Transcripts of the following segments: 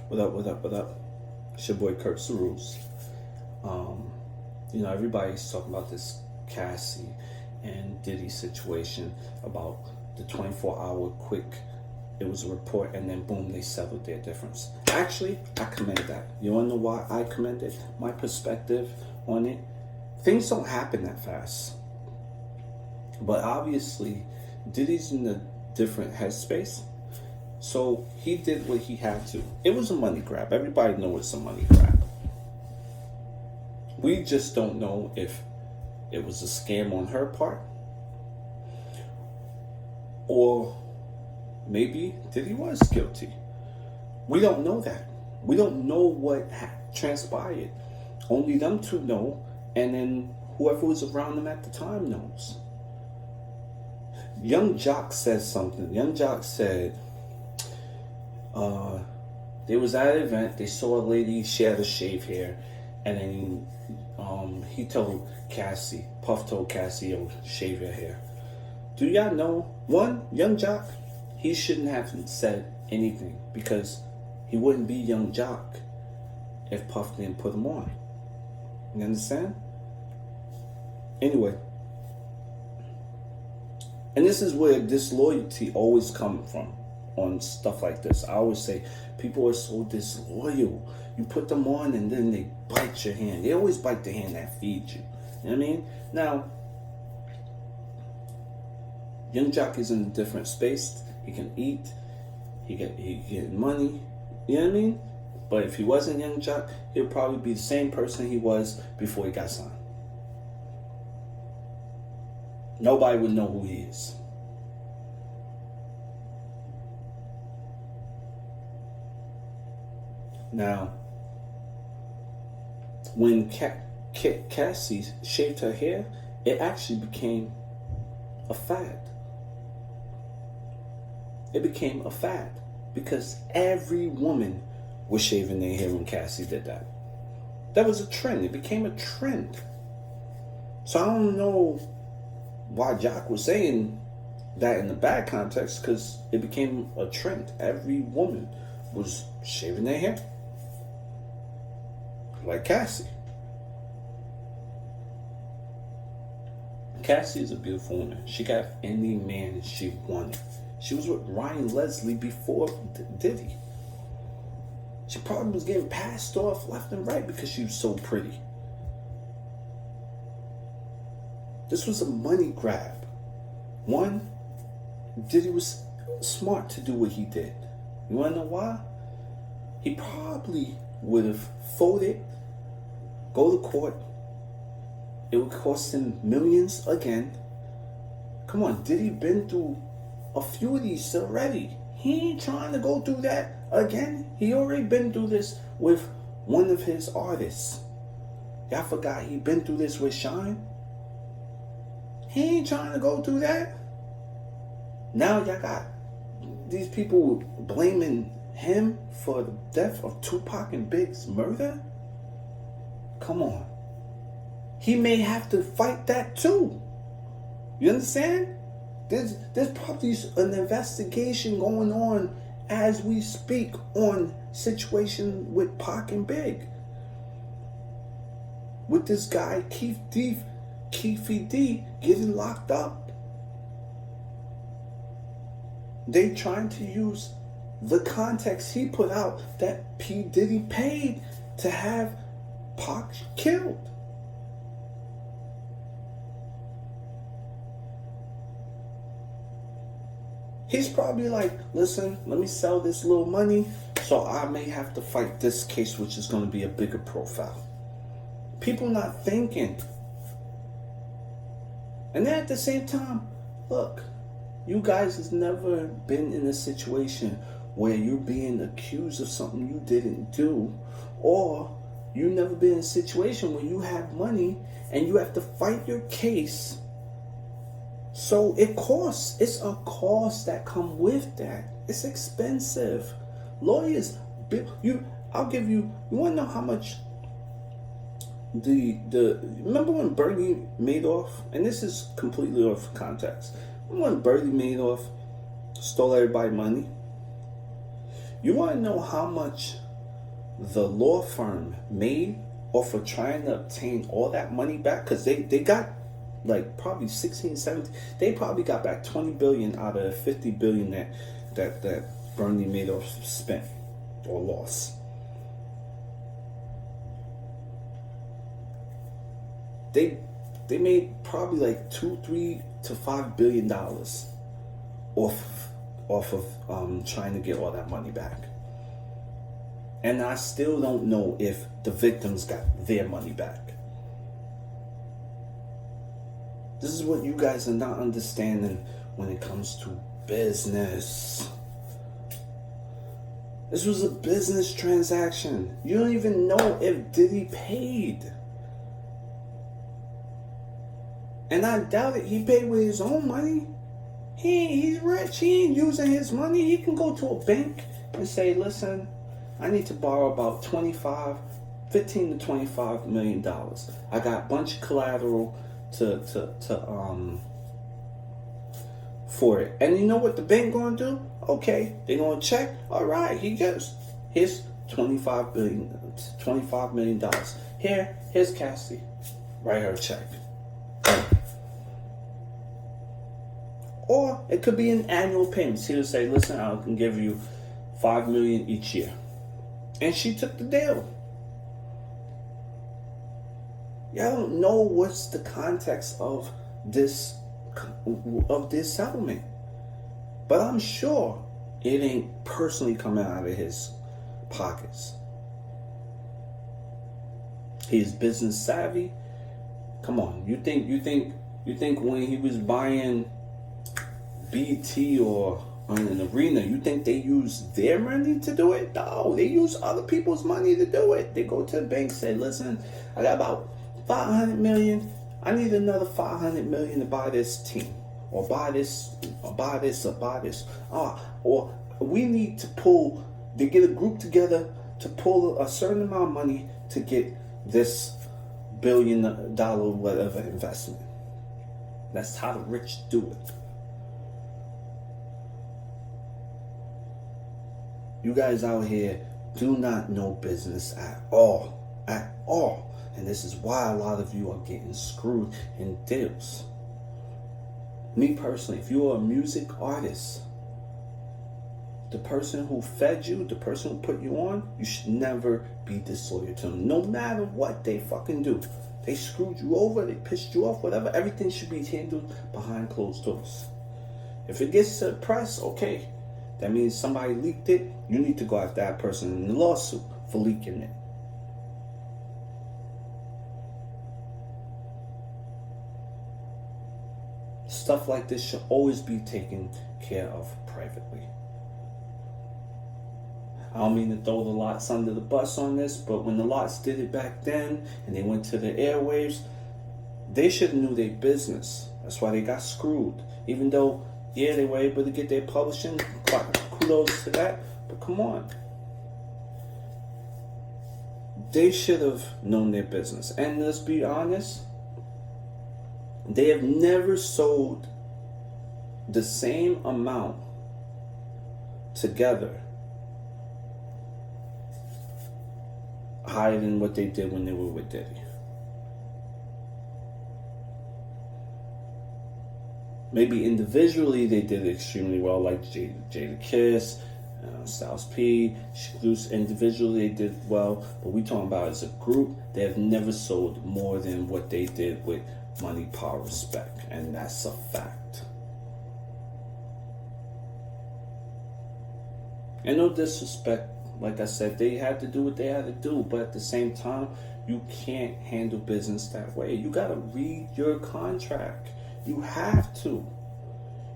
What up, what up, what up? It's your boy Kurt Sarus. Everybody's talking about this Cassie and Diddy situation about the 24-hour quick. It was a report, and then boom, they settled their difference. Actually, I commend that. You wanna know why I commend it? My perspective on it. Things don't happen that fast. But obviously, Diddy's in a different headspace. So he did what he had to. It was a money grab. Everybody knows it's a money grab. We just don't know if it was a scam on her part, or maybe Diddy was guilty. We don't know that. We don't know what transpired. Only them two know, and then whoever was around them at the time knows. Young Jock says something. Young Jock said, they was at an event, they saw a lady, she had a shaved hair, and then he told Cassie, Puff told Cassie, yo, shave your hair. Do y'all know, one, Young Jock, he shouldn't have said anything, because he wouldn't be Young Jock if Puff didn't put him on. You understand? Anyway, and this is where disloyalty always comes from on stuff like this. I always say people are so disloyal. You put them on and then they bite your hand. They always bite the hand that feeds you. You know what I mean? Now, Young Jock is in a different space. He can eat. He get money. You know what I mean? But if he wasn't Young Jock, he'll probably be the same person he was before he got signed. Nobody would know who he is. Now, when Cassie shaved her hair, it actually became a fad. It became a fad because every woman was shaving their hair when Cassie did that. That was a trend. It became a trend. So I don't know why Jock was saying that in the bad context, because it became a trend. Every woman was shaving their hair like Cassie. Cassie is a beautiful woman. She got any man she wanted. She was with Ryan Leslie before Diddy. She probably was getting passed off left and right because she was so pretty. This was a money grab. One, Diddy was smart to do what he did. You wanna know why? He probably would have folded, go to court. It would cost him millions again. Come on, Diddy been through a few of these already. He ain't trying to go through that again. He already been through this with one of his artists. Y'all forgot he been through this with Shine? He ain't trying to go through that. Now y'all got these people blaming him for the death of Tupac and Big's murder? Come on. He may have to fight that too. You understand? There's probably an investigation going on as we speak on situation with Pac and Big. With this guy, Keefy D, getting locked up. They trying to use the context he put out that P. Diddy paid to have Pac killed. He's probably like, listen, let me sell this little money so I may have to fight this case, which is going to be a bigger profile. People not thinking. And then at the same time, look, you guys has never been in a situation where you're being accused of something you didn't do, or you never been in a situation where you have money and you have to fight your case. So it costs. It's a cost that come with that. It's expensive. Lawyers, I'll give you. You want to know how much remember when Bernie Madoff, and this is completely off context. Remember when Bernie Madoff stole everybody's money? You want to know how much the law firm made off of trying to obtain all that money back, because they got like probably 16, 17, they probably got back 20 billion out of the 50 billion that Bernie Madoff spent or lost. They made probably like $2, $3 to $5 billion off of trying to get all that money back. And I still don't know if the victims got their money back. This is what you guys are not understanding when it comes to business. This was a business transaction. You don't even know if Diddy paid. And I doubt it. He paid with his own money. He's rich. He ain't using his money. He can go to a bank and say, listen, I need to borrow about $15 to $25 million. I got a bunch of collateral for it. And you know what the bank gonna do? Okay, they're gonna check. All right, here's $25 million. Here's Cassie. Write her a check. Or it could be an annual payment. She'll say, listen, I can give you $5 million each year. And she took the deal. Y'all don't know what's the context of this settlement. But I'm sure it ain't personally coming out of his pockets. He's business savvy. Come on, you think when he was buying BT or on an arena, you think they use their money to do it? No, they use other people's money to do it. They go to the bank, say, listen, I got about 500 million. I need another 500 million to buy this team, or buy this, or buy this, or buy this. Or we need to get a group together to pull a certain amount of money to get this $1 billion whatever investment. That's how the rich do it. You guys out here do not know business at all. And this is why a lot of you are getting screwed in deals. Me personally, if you're a music artist, the person who fed you, the person who put you on, you should never be disloyal to them. No matter what they fucking do. They screwed you over, they pissed you off, whatever. Everything should be handled behind closed doors. If it gets to the press, okay. That means somebody leaked it. You need to go after that person in the lawsuit for leaking it. Stuff like this should always be taken care of privately. I don't mean to throw the lots under the bus on this, but when the lots did it back then and they went to the airwaves, they should have knew their business. That's why they got screwed. Even though, yeah, they were able to get their publishing, kudos to that, but come on. They should have known their business. And let's be honest, they have never sold the same amount together higher than what they did when they were with Diddy. Maybe individually they did extremely well, like Diddy Cassie, Styles P. Individually they did well, but we talking about as a group, they have never sold more than what they did with Money, Power, Respect, and that's a fact. And no disrespect, like I said, they had to do what they had to do, but at the same time, you can't handle business that way. You gotta read your contract. You have to.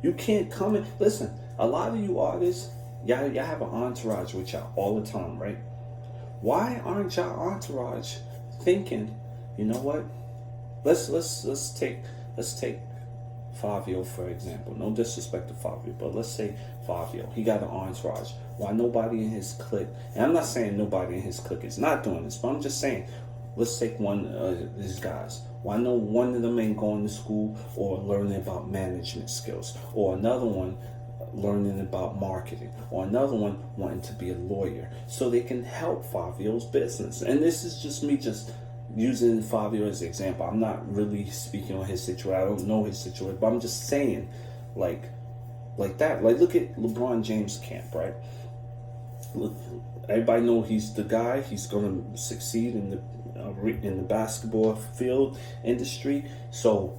You can't come in. Listen, a lot of you artists, y'all have an entourage with y'all all the time, right? Why aren't y'all entourage thinking, you know what? Let's take Fabio for example. No disrespect to Fabio, but let's say Fabio, he got an entourage. Why nobody in his clique? And I'm not saying nobody in his clique is not doing this, but I'm just saying, let's take one of these guys. Why no one of them ain't going to school or learning about management skills, or another one learning about marketing, or another one wanting to be a lawyer so they can help Fabio's business. And this is just me just using Fabio as an example. I'm not really speaking on his situation. I don't know his situation, but I'm just saying, like that. Like, look at LeBron James' camp, right? Look, everybody know he's the guy. He's gonna succeed in the basketball field industry. So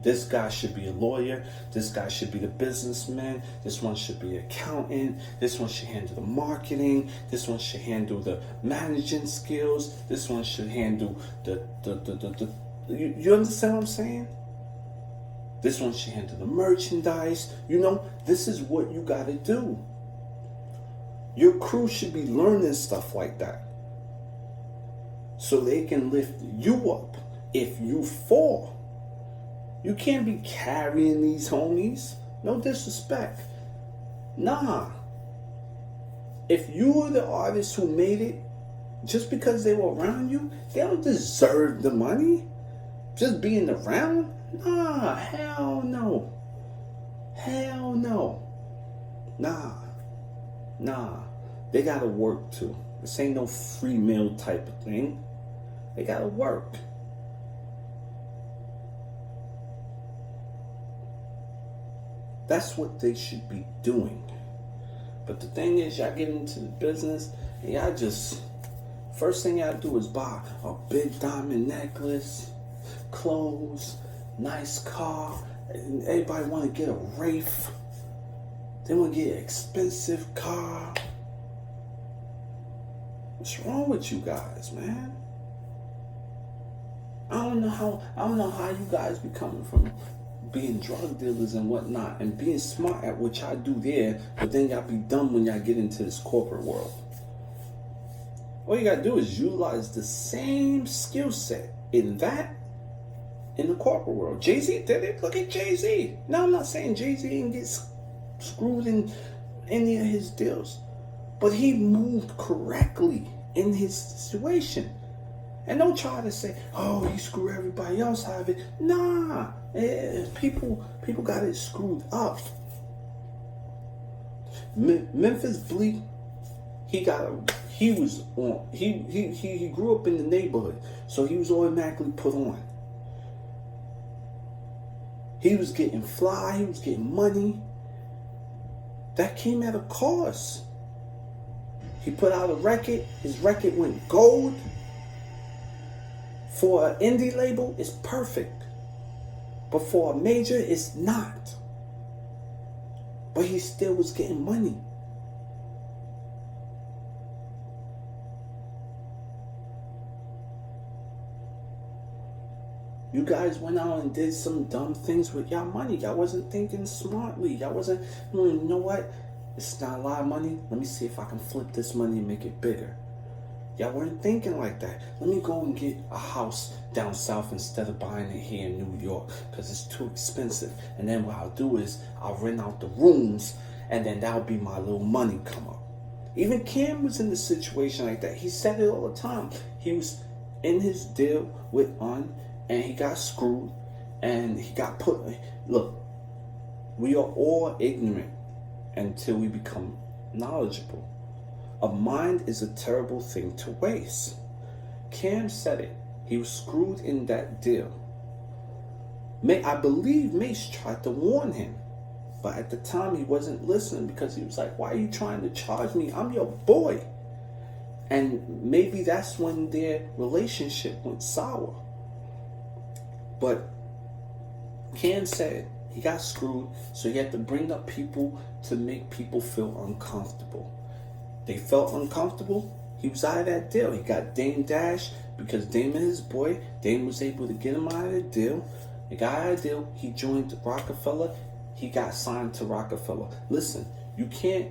this guy should be a lawyer. This guy should be the businessman. This one should be an accountant. This one should handle the marketing. This one should handle the managing skills. This one should handle the you understand what I'm saying? This one should handle the merchandise. You know, this is what you got to do. Your crew should be learning stuff like that, so they can lift you up if you fall. You can't be carrying these homies. No disrespect. Nah. If you were the artist who made it, just because they were around you, they don't deserve the money. Just being around? Nah, hell no. Hell no. Nah. They gotta work too. This ain't no free meal type of thing. They gotta work. That's what they should be doing. But the thing is, y'all get into the business and y'all just, first thing y'all do is buy a big diamond necklace, clothes, nice car. And everybody want to get a Wraith. They want to get an expensive car. What's wrong with you guys, man? I don't know how you guys be coming from being drug dealers and whatnot and being smart at what y'all do there, but then y'all be dumb when y'all get into this corporate world. All you gotta do is utilize the same skill set in the corporate world. Jay-Z did it. Look at Jay-Z. Now, I'm not saying Jay-Z didn't get screwed in any of his deals, but he moved correctly in his situation. And don't try to say, oh, he screwed everybody else out of it. Nah, people got it screwed up. Memphis Bleak, he grew up in the neighborhood, so he was automatically put on. He was getting fly, he was getting money. That came at a cost. He put out a record, his record went gold. For an indie label, it's perfect. But for a major, it's not. But he still was getting money. You guys went out and did some dumb things with y'all money. Y'all wasn't thinking smartly. Y'all wasn't, you know what? It's not a lot of money. Let me see if I can flip this money and make it bigger. Y'all weren't thinking like that. Let me go and get a house down south instead of buying it here in New York because it's too expensive. And then what I'll do is I'll rent out the rooms and then that'll be my little money come up. Even Cam was in the situation like that. He said it all the time. He was in his deal with Un and he got screwed and he got put. Look, we are all ignorant until we become knowledgeable. A mind is a terrible thing to waste. Cam said it. He was screwed in that deal. I believe Mace tried to warn him. But at the time, he wasn't listening because he was like, why are you trying to charge me? I'm your boy. And maybe that's when their relationship went sour. But Cam said he got screwed, so he had to bring up people to make people feel uncomfortable. They felt uncomfortable. He was out of that deal. He got Dame Dash because Dame and his boy, Dame was able to get him out of the deal. He got out of the deal. He joined Rockefeller. He got signed to Rockefeller. Listen, you can't.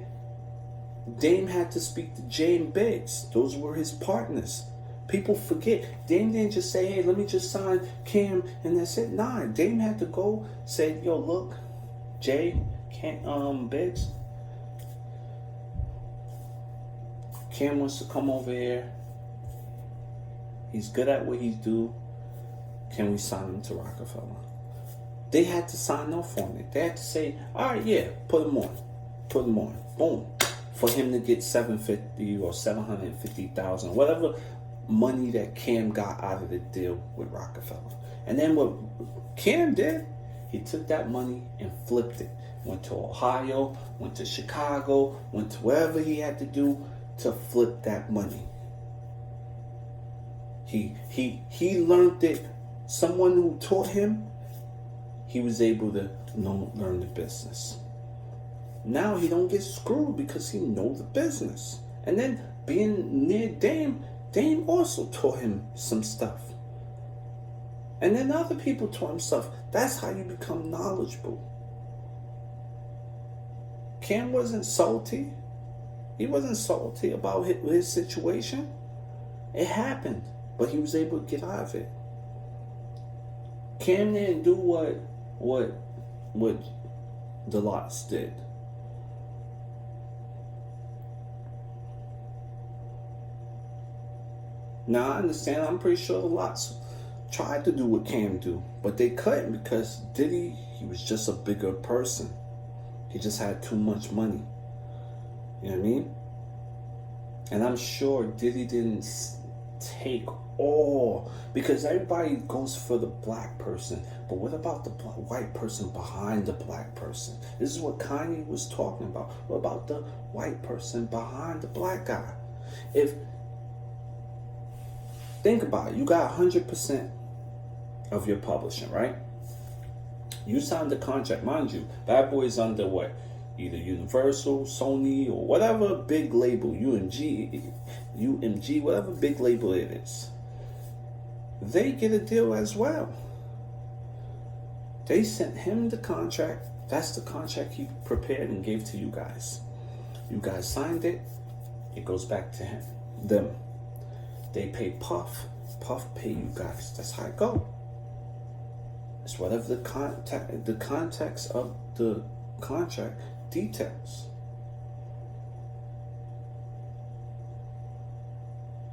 Dame had to speak to Jay and Biggs. Those were his partners. People forget. Dame didn't just say, hey, let me just sign Cam and that's it. Nah, Dame had to go say, yo, look, Jay, Biggs, Cam wants to come over here. He's good at what he do. Can we sign him to Rockefeller? They had to sign off on it. They had to say, all right, yeah, put him on. Put him on. Boom. For him to get $750 or $750,000, whatever money that Cam got out of the deal with Rockefeller. And then what Cam did, he took that money and flipped it. Went to Ohio, went to Chicago, went to wherever he had to do to flip that money. He learned it. Someone who taught him, he was able to learn the business. Now he don't get screwed because he knows the business. And then being near Dame also taught him some stuff. And then other people taught him stuff. That's how you become knowledgeable. Cam wasn't salty. He wasn't salty about his situation. It happened, but he was able to get out of it. Cam didn't do what the Lots did. Now I understand. I'm pretty sure the Lots tried to do what Cam do, but they couldn't because Diddy, he was just a bigger person. He just had too much money. You know what I mean? And I'm sure Diddy didn't take all, because everybody goes for the black person, but what about the white person behind the black person? This is what Kanye was talking about. What about the white person behind the black guy? Think about it. You got 100% of your publishing, right? You signed the contract, mind you. Bad Boy is under what? Either Universal, Sony, or whatever big label, UMG, whatever big label it is. They get a deal as well. They sent him the contract. That's the contract he prepared and gave to you guys. You guys signed it. It goes back to them. They pay Puff. Puff pay you guys. That's how it go. It's whatever the context of the contract details.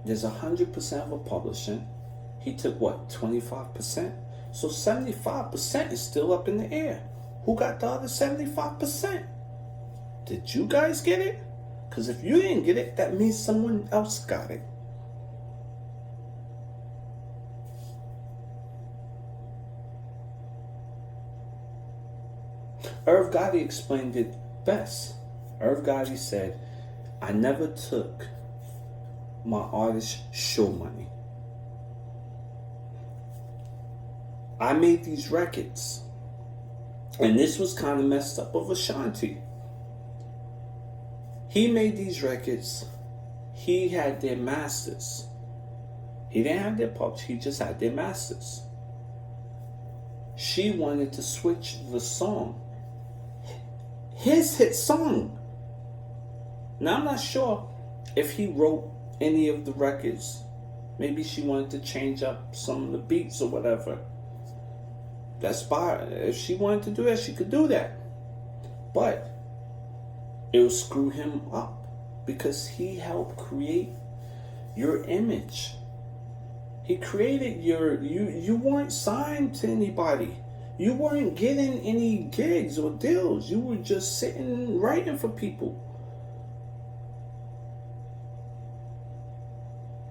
There's 100% of a publishing. He took what, 25%? So 75% is still up in the air. Who got the other 75%? Did you guys get it? Because if you didn't get it, that means someone else got it. Irv Gotti explained it best. Irv Gotti said, I never took my artist show money. I made these records. And this was kind of messed up of Ashanti. He made these records. He had their masters. He didn't have their pups. He just had their masters. She wanted to switch the song. His hit song. Now, I'm not sure if he wrote any of the records. Maybe she wanted to change up some of the beats or whatever. That's fine. If she wanted to do that, she could do that. But it will screw him up because he helped create your image. He created you weren't signed to anybody. You weren't getting any gigs or deals. You were just sitting writing for people.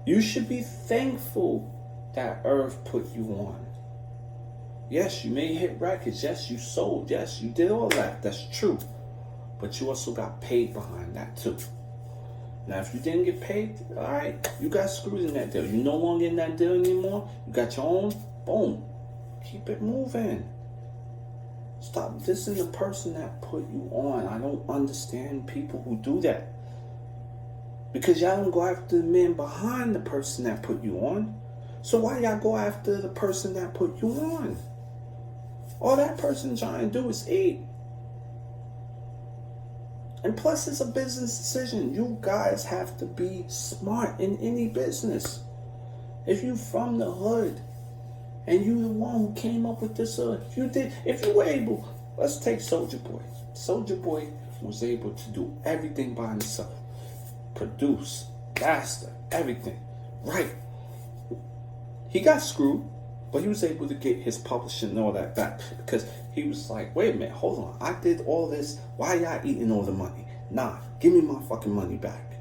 You should be thankful that Irv put you on. Yes, you made hit records. Yes, you sold. Yes, you did all that. That's true. But you also got paid behind that too. Now, if you didn't get paid, all right, you got screwed in that deal. You no longer in that deal anymore. You got your own. Boom. Keep it moving. Stop dissing the person that put you on. I don't understand people who do that. Because y'all don't go after the man behind the person that put you on. So why y'all go after the person that put you on? All that person trying to do is eat. And plus, it's a business decision. You guys have to be smart in any business. If you from the hood, and you the one who came up with this, if you were able, let's take Soulja Boy. Soulja Boy was able to do everything by himself. Produce, master, everything. Right. He got screwed, But he was able to get his publishing and all that back because he was like, wait a minute, hold on. I did all this. Why y'all eating all the money? Nah, give me my fucking money back.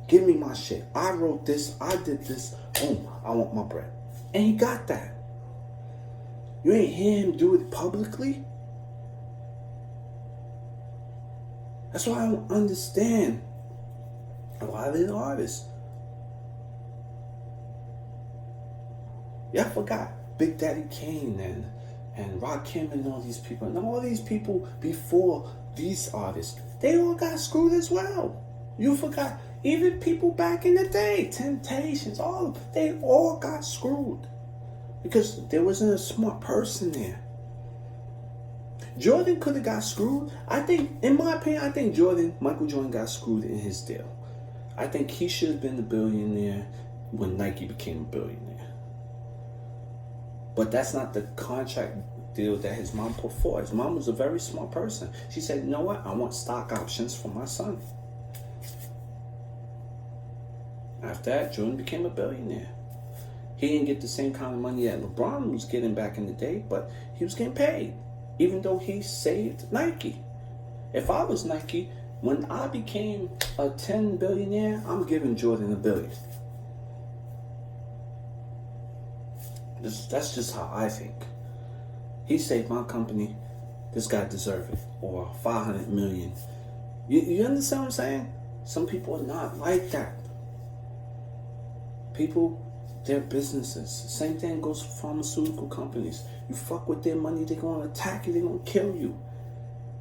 Give me my shit. I wrote this. I did this. Boom, I want my bread. And he got that. You ain't hear him do it publicly. That's why I don't understand a lot of the artists. Y'all forgot Big Daddy Kane and Rakim and all these people. And all these people before these artists, they all got screwed as well. You forgot. Even people back in the day, Temptations, all of them, they all got screwed. Because there wasn't a smart person there. Jordan could have got screwed. I think, in my opinion, Michael Jordan got screwed in his deal. I think he should have been a billionaire when Nike became a billionaire. But that's not the contract deal that his mom put forward. His mom was a very smart person. She said, you know what? I want stock options for my son. After that, Jordan became a billionaire. He didn't get the same kind of money that LeBron was getting back in the day, but he was getting paid, even though he saved Nike. If I was Nike, when I became a 10 billionaire, I'm giving Jordan $1 billion. That's just how I think. He saved my company. This guy deserves it. Or 500 million. You understand what I'm saying? Some people are not like that. People, they're businesses. Same thing goes for pharmaceutical companies. You fuck with their money, they're going to attack you, they're going to kill you.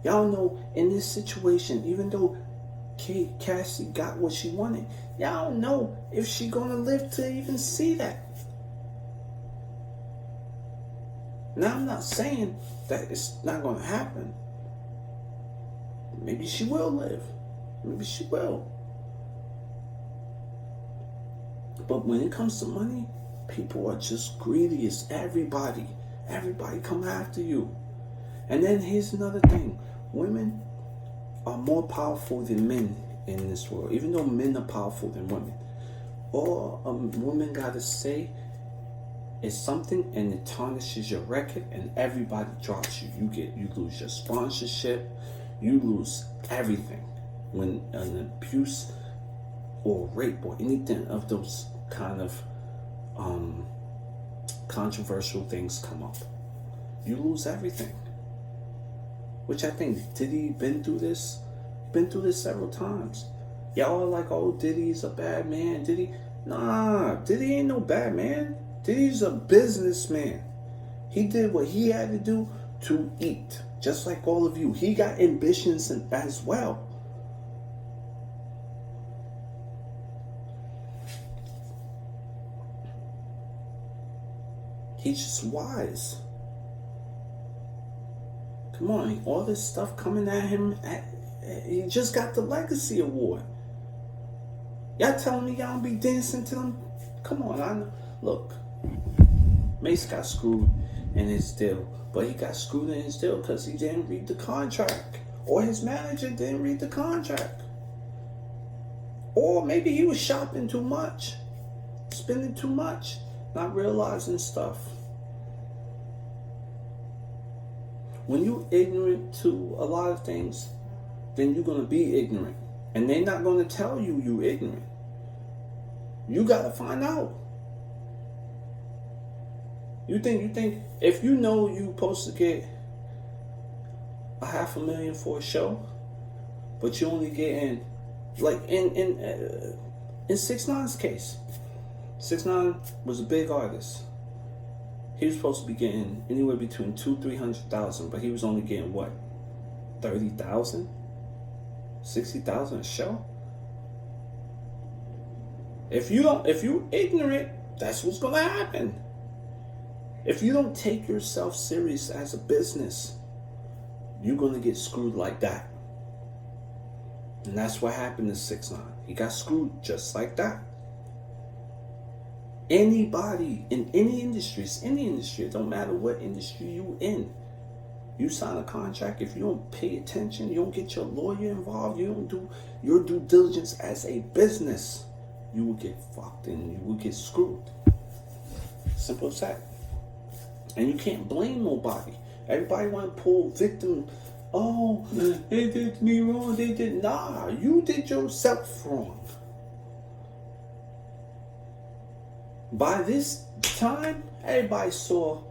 Y'all know, in this situation, even though Cassie got what she wanted, y'all know if she going to live to even see that. Now, I'm not saying that it's not going to happen. Maybe she will live. Maybe she will. But when it comes to money, people are just greedy. It's everybody. Everybody come after you. And then here's another thing. Women are more powerful than men in this world. Even though men are powerful than women. All a woman got to say is something and it tarnishes your record and everybody drops you. You lose your sponsorship. You lose everything when an abuse or rape or anything of those kind of controversial things come up. You lose everything. Which I think Diddy been through this several times. Y'all are like, oh, Diddy's a bad man. Nah, Diddy ain't no bad man. Diddy's a businessman. He did what he had to do to eat. Just like all of you. He got ambitions as well. He's just wise. Come on, all this stuff coming at him. He just got the Legacy Award. Y'all telling me y'all don't be dancing to them? Come on, I know. Look, Mace got screwed in his deal. But he got screwed in his deal because he didn't read the contract. Or his manager didn't read the contract. Or maybe he was shopping too much. Spending too much. Not realizing stuff. When you ignorant to a lot of things, then you're going to be ignorant. And they're not going to tell you you're ignorant. You got to find out. You think if you know you're supposed to get $500,000 for a show, but you only getting, like in 6ix9ine's case, 6ix9ine was a big artist. He was supposed to be getting anywhere between $200,000-$300,000, but he was only getting what, $30,000, $60,000 a show. If you ignorant, that's what's gonna happen. If you don't take yourself serious as a business, you're going to get screwed like that. And that's what happened to 6ix9ine. He got screwed just like that. Anybody in any industry, it don't matter what industry you in. You sign a contract, if you don't pay attention, you don't get your lawyer involved, you don't do your due diligence as a business, you will get fucked and you will get screwed. Simple as that. And you can't blame nobody. Everybody want to pull victim. Oh, they did me wrong. They did. Nah, you did yourself wrong. By this time, everybody saw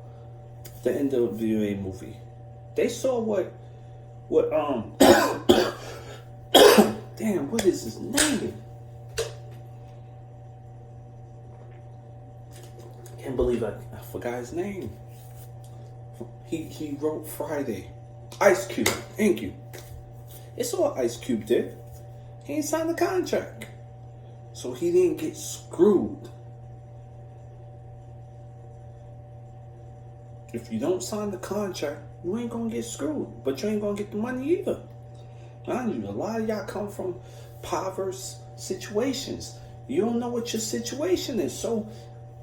the NWA movie. They saw what damn, what is his name? Can't believe I forgot his name. He wrote Friday. Ice Cube. Thank you. It's all Ice Cube did. He ain't signed the contract. So he didn't get screwed. If you don't sign the contract, you ain't gonna get screwed. But you ain't gonna get the money either. Mind you, a lot of y'all come from impoverished situations. You don't know what your situation is. So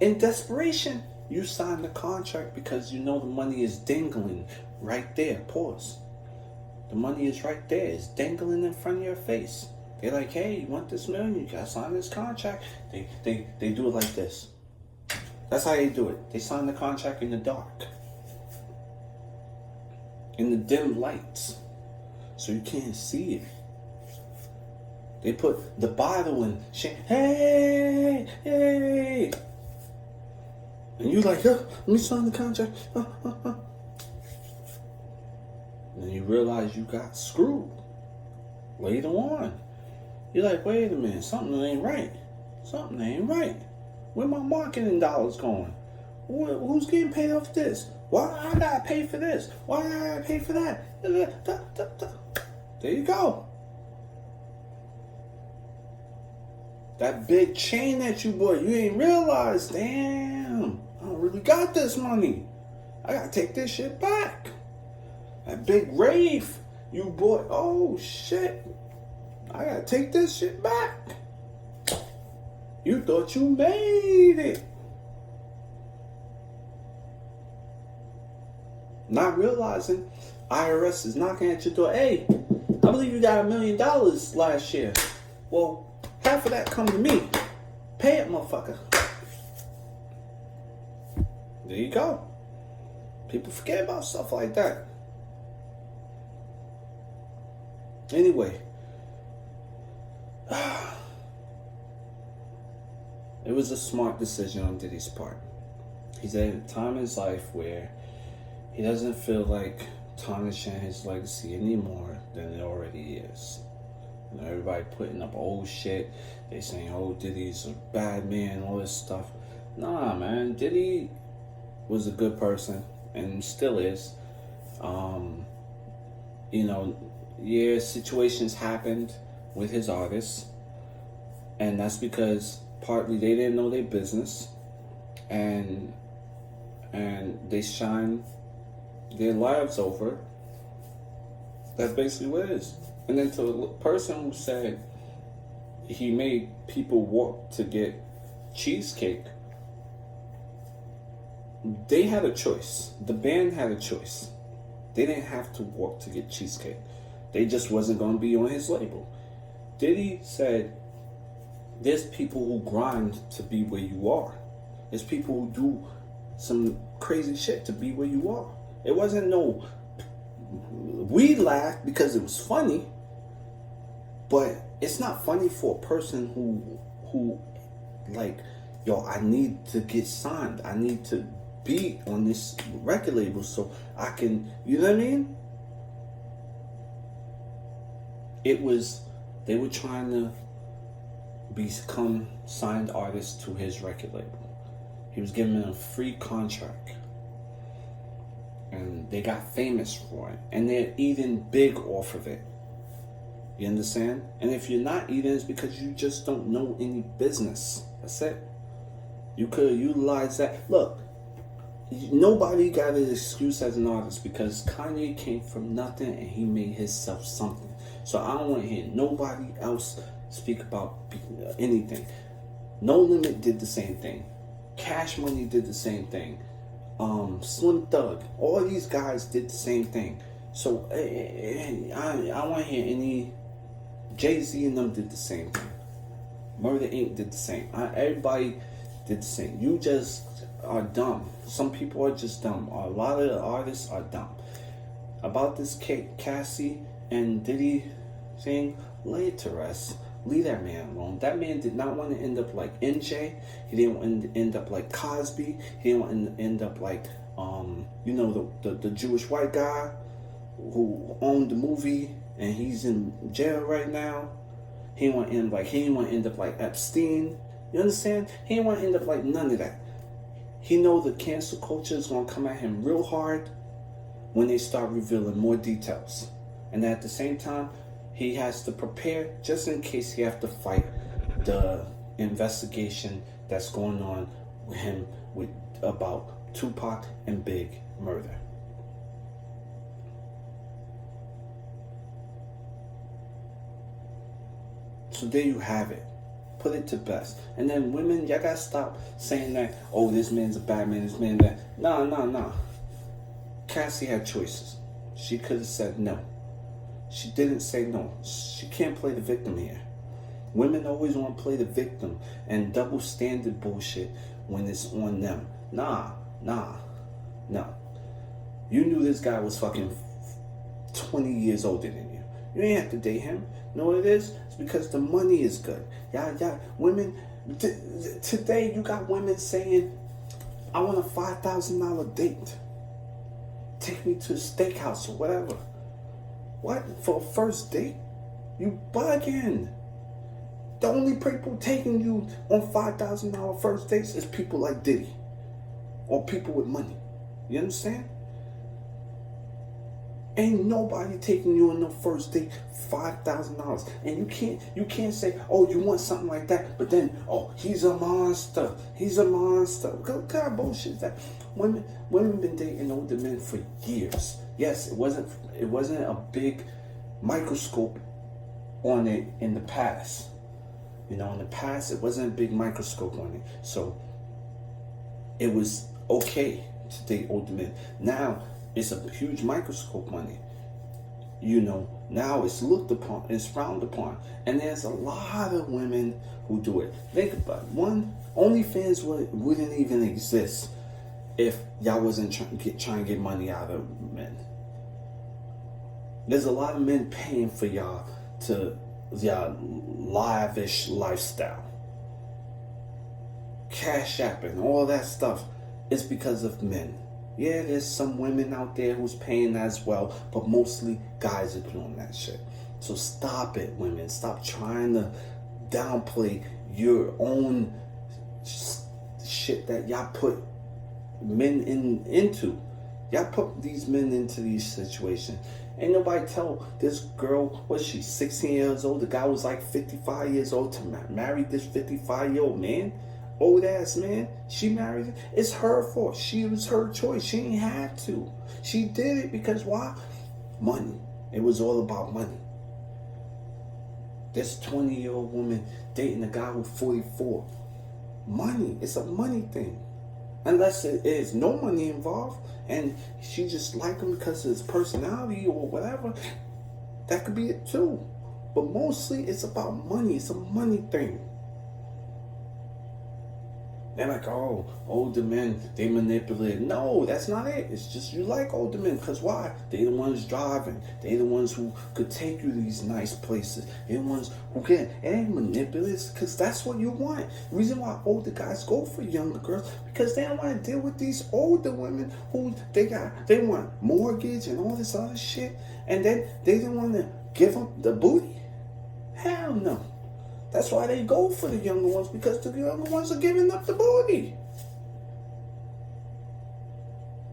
in desperation, you sign the contract because you know the money is dangling right there. Pause. The money is right there. It's dangling in front of your face. They're like, hey, you want this million? You gotta sign this contract. They do it like this. That's how they do it. They sign the contract in the dark. In the dim lights. So you can't see it. They put the bottle in. Hey, hey. And you like, let me sign the contract. And you realize you got screwed. Later on. You're like, wait a minute, something ain't right. Something ain't right. Where my marketing dollars going? Who's getting paid off this? Why I gotta pay for this? Why I gotta pay for that? There you go. That big chain that you bought, you ain't realize, damn, I don't really got this money. I gotta take this shit back. That big rave you bought, oh shit, I gotta take this shit back. You thought you made it. Not realizing IRS is knocking at your door. Hey, I believe you got $1 million last year. Well, half of that come to me. Pay it, motherfucker. There you go. People forget about stuff like that. Anyway. It was a smart decision on Diddy's part. He's at a time in his life where he doesn't feel like tarnishing his legacy any more than it already is. You know, everybody putting up old shit. They saying, oh, Diddy's a bad man, all this stuff. Nah, man. Diddy was a good person and still is. You know, yeah, situations happened with his artists. And that's because partly they didn't know their business. And they shine their lives over. That's basically what it is. And then to the person who said he made people walk to get cheesecake, they had a choice. The band had a choice. They didn't have to walk to get cheesecake. They just wasn't going to be on his label. Diddy said, there's people who grind to be where you are. There's people who do some crazy shit to be where you are. It wasn't no, we laughed because it was funny, but it's not funny for a person who like, yo, I need to get signed. I need to be on this record label so I can, you know what I mean? They were trying to become signed artists to his record label. He was giving them a free contract. And they got famous for it. And they're eating big off of it. You understand? And if you're not eating, it's because you just don't know any business. That's it. You could utilize that. Look, nobody got an excuse as an artist because Kanye came from nothing and he made himself something. So I don't want to hear nobody else speak about anything. No Limit did the same thing. Cash Money did the same thing. Slim Thug, all these guys did the same thing. So I want to hear any. Jay-Z and them did the same thing. Murder Inc. did the same. Everybody did the same. You just are dumb. Some people are just dumb. A lot of the artists are dumb. About this Cassie and Diddy thing, lay it to rest. Leave that man alone. That man did not want to end up like NJ. He didn't want to end up like Cosby. He didn't want to end up like the Jewish white guy who owned the movie and he's in jail right now. He didn't want to end up like Epstein. You understand? He didn't want to end up like none of that. He know the cancel culture is gonna come at him real hard when they start revealing more details. And at the same time, he has to prepare just in case he have to fight the investigation that's going on with him about Tupac and Big murder. So there you have it. Put it to best. And then women, y'all gotta stop saying that, oh, this man's a bad man, this man that. Nah. Cassie had choices. She could have said no. She didn't say no. She can't play the victim here. Women always want to play the victim and double standard bullshit when it's on them. Nah. You knew this guy was fucking 20 years older than you. You ain't have to date him. You know what it is? It's because the money is good. Yeah. Women, today you got women saying, I want a $5,000 date. Take me to a steakhouse or whatever. What? For a first date? You bugging. The only people taking you on $5,000 first dates is people like Diddy. Or people with money. You understand? Ain't nobody taking you on no first date $5,000. And you can't say, oh, you want something like that, but then, oh, he's a monster. What kind of bullshit is that? Women been dating older men for years. Yes, it wasn't a big microscope on it in the past. In the past, it wasn't a big microscope on it. So it was okay to date older men. Now it's a huge microscope on it. Now it's looked upon, it's frowned upon. And there's a lot of women who do it. Think about it. OnlyFans wouldn't even exist if y'all wasn't trying to get money out of men. There's a lot of men paying for y'all lavish lifestyle. Cash App and all that stuff is because of men. Yeah, there's some women out there who's paying as well, but mostly guys are doing that shit. So stop it, women. Stop trying to downplay your own shit that y'all put men into. Y'all put these men into these situations. Ain't nobody tell this girl, was she 16 years old? The guy was like 55 years old to marry this 55-year-old man. Old ass man. She married him. It's her fault. It was her choice. She ain't had to. She did it because why? Money. It was all about money. This 20-year-old woman dating a guy who's 44. Money. It's a money thing. Unless it is no money involved and she just like him because of his personality or whatever. That could be it too. But mostly it's about money. It's a money thing. They're like, oh, older men, they manipulate. No, that's not it. It's just you like older men. Because why? They the ones driving. They the ones who could take you to these nice places. They the ones who can. It ain't manipulative because that's what you want. The reason why older guys go for younger girls, because they don't want to deal with these older women who they want mortgage and all this other shit. And then they don't want to give them the booty. Hell no. That's why they go for the younger ones, because the younger ones are giving up the booty.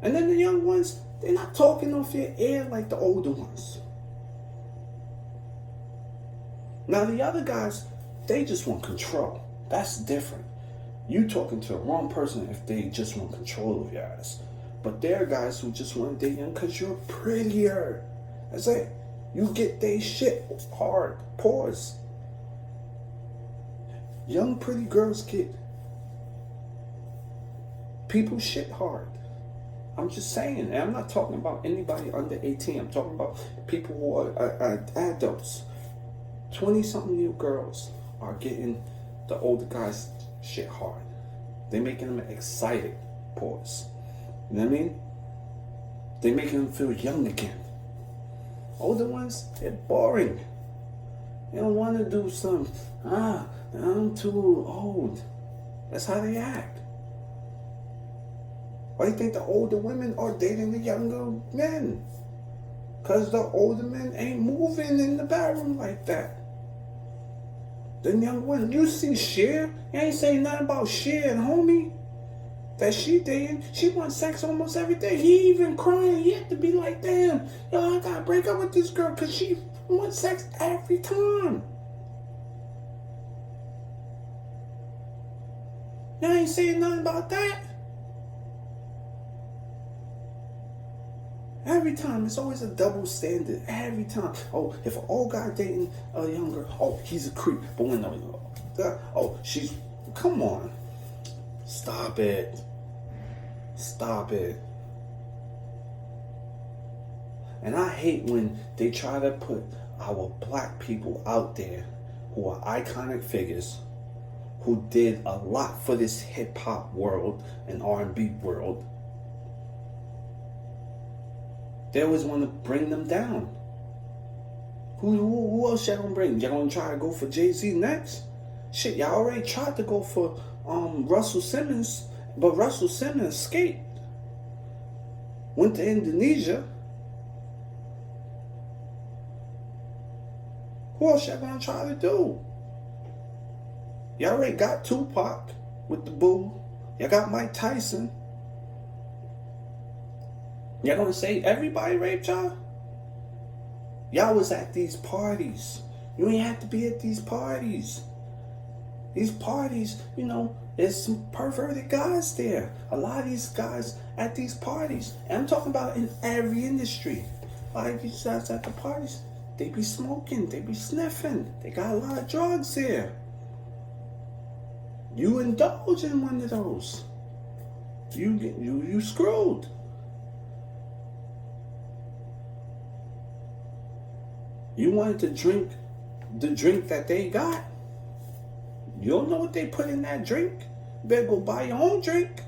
And then the young ones, they're not talking off your ear like the older ones. Now the other guys, they just want control. That's different. You talking to the wrong person if they just want control of your ass. But there are guys who just want to date young because you're prettier. That's it. You get they shit hard. Pause. Young pretty girls get people shit hard. I'm just saying. And I'm not talking about anybody under 18. I'm talking about people who are adults. 20-something year girls are getting the older guys shit hard. They making them excited. Pause. You know what I mean? They making them feel young again. Older ones, they're boring. They don't want to do something. I'm too old. That's how they act. Why do you think the older women are dating the younger men? Because the older men ain't moving in the bedroom like that. The young women, you see Cher? You ain't saying nothing about Cher and homie that she dating. She wants sex almost every day. He even crying. He had to be like, damn, yo, I gotta break up with this girl because she wants sex every time. Y'all ain't saying nothing about that. Every time, it's always a double standard. Every time. Oh, if an old guy dating a young girl, oh, he's a creep. But when she's, come on. Stop it. Stop it. And I hate when they try to put our black people out there who are iconic figures, who did a lot for this hip-hop world and R&B world. They always want to bring them down. Who else y'all gonna bring? Y'all gonna try to go for Jay-Z next? Shit, y'all already tried to go for Russell Simmons, but Russell Simmons escaped. Went to Indonesia. Who else y'all gonna try to do? Y'all already got Tupac with the Boo. Y'all got Mike Tyson. Y'all gonna say everybody raped y'all? Y'all was at these parties. You ain't have to be at these parties. These parties, you know, there's some perverted guys there. A lot of these guys at these parties. And I'm talking about in every industry. Like these guys at the parties, they be smoking, they be sniffing. They got a lot of drugs there. You indulge in one of those. You screwed. You wanted to drink the drink that they got. You don't know what they put in that drink. You better go buy your own drink.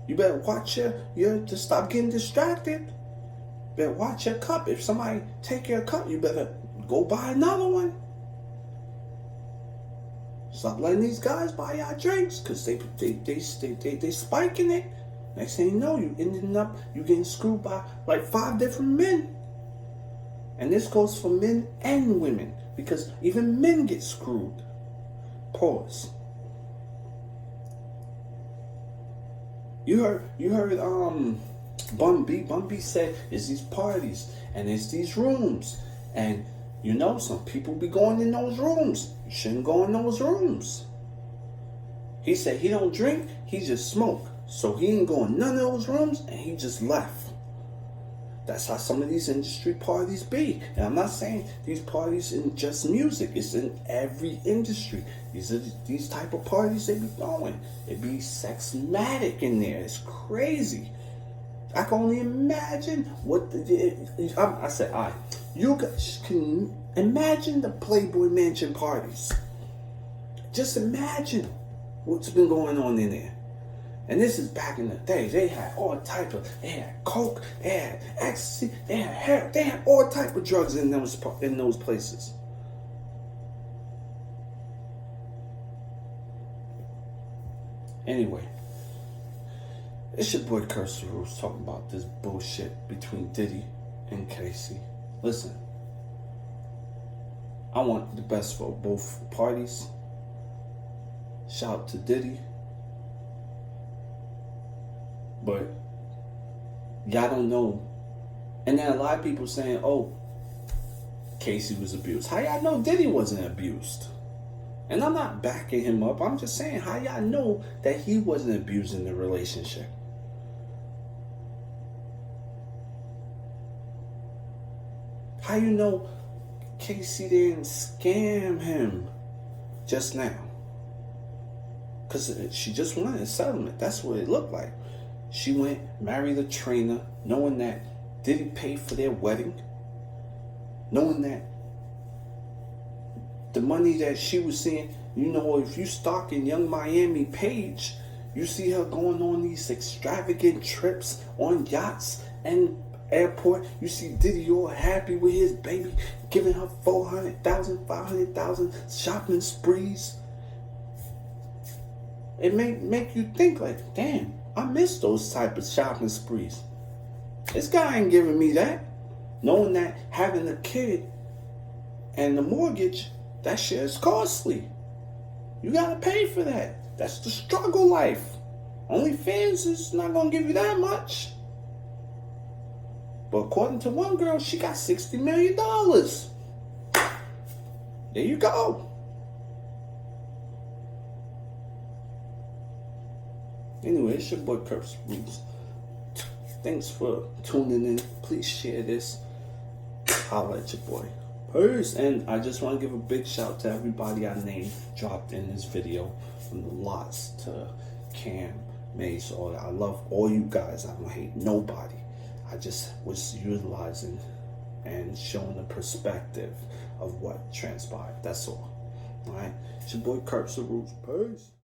You better watch your to stop getting distracted. You better watch your cup. If somebody take your cup, you better go buy another one. Stop letting these guys buy y'all drinks, because they spiking it. Next thing you know, you getting screwed by like 5 different men. And this goes for men and women, because even men get screwed. Pause. You heard Bun B said it's these parties and it's these rooms, and you know some people be going in those rooms. You shouldn't go in those rooms. He said he don't drink, he just smoke. So he ain't going in none of those rooms, and he just left. That's how some of these industry parties be. And I'm not saying these parties in just music. It's in every industry. These type of parties they be going. It be sexmatic in there. It's crazy. I can only imagine what I said, all right. You guys can imagine the Playboy Mansion parties. Just imagine what's been going on in there. And this is back in the day. They had all type of, they had coke, they had ecstasy, they had heroin, they had all type of drugs in those places. Anyway, it's your boy Cursor who's talking about this bullshit between Diddy and Cassie. Listen, I want the best for both parties. Shout out to Diddy. But y'all don't know. And then a lot of people saying, oh, Cassie was abused. How y'all know Diddy wasn't abused? And I'm not backing him up. I'm just saying, how y'all know that he wasn't abusing the relationship? How you know Cassie didn't scam him just now? Because she just wanted a settlement. That's what it looked like. She went, married a trainer, knowing that Diddy paid for their wedding, knowing that the money that she was seeing, You know, if you stalking Young Miami page, you see her going on these extravagant trips on yachts and airport. You see Diddy all happy with his baby, giving her 400,000, 500,000 shopping sprees. It may make you think like, damn, I miss those type of shopping sprees. This guy ain't giving me that. Knowing that having a kid and the mortgage, that shit is costly. You gotta pay for that. That's the struggle life. OnlyFans is not gonna give you that much. But according to one girl, she got $60 million. There you go. Anyway, it's your boy Kirby's Roots. Thanks for tuning in. Please share this. Holla at your boy. Peace. And I just want to give a big shout to everybody I named dropped in this video. From Lots to Cam, Mace, all that. I love all you guys. I don't hate nobody. I just was utilizing and showing the perspective of what transpired. That's all. Alright? It's your boy Kirby's Roots. Peace.